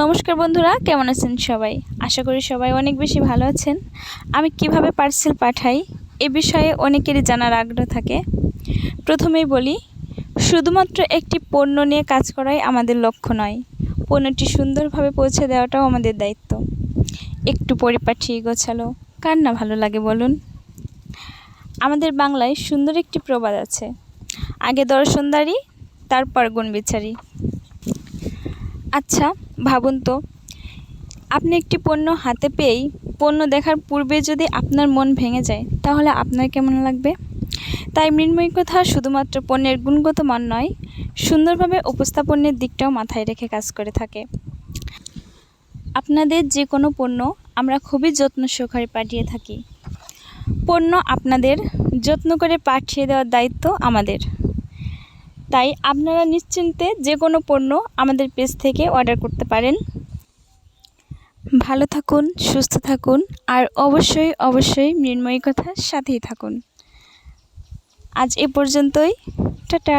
নমস্কার বন্ধুরা, কেমন আছেন সবাই? আশা করি সবাই অনেক বেশি ভালো আছেন। আমি কিভাবে পার্সেল পাঠাই এ বিষয়ে অনেকেরই জানার আগ্রহ থাকে। প্রথমেই বলি, শুধুমাত্র একটি পণ্য নিয়ে কাজ করাই আমাদের লক্ষ্য নয়, পণ্যটি সুন্দরভাবে পৌঁছে দেওয়াটাও আমাদের দায়িত্ব। একটু পরিপাটি গোছালো কার না ভালো লাগে বলুন? আমাদের বাংলায় সুন্দর একটি প্রবাদ আছে, আগে দর্শনদারি তারপর গুণ বিচারি। আচ্ছা ভাবুন তো, আপনি একটি পণ্য হাতে পেয়েই পণ্য দেখার পূর্বে যদি আপনার মন ভেঙে যায়, তাহলে আপনার কেমন লাগবে? তাই মৃন্ময়ী কথা শুধুমাত্র পণ্যের গুণগত মান নয়, সুন্দরভাবে উপস্থাপনের দিকটাও মাথায় রেখে কাজ করে থাকে। আপনাদের যে কোনো পণ্য আমরা খুবই যত্ন সহকারে পাঠিয়ে থাকি। পণ্য আপনাদের যত্ন করে পাঠিয়ে দেওয়ার দায়িত্ব আমাদের। তাই আপনারা নিশ্চিন্তে যে কোনো পণ্য আমাদের পেজ থেকে অর্ডার করতে পারেন। ভালো থাকুন, সুস্থ থাকুন, আর অবশ্যই মৃন্ময়ী কথার সাথেই থাকুন। আজ এ পর্যন্তই। টাটা।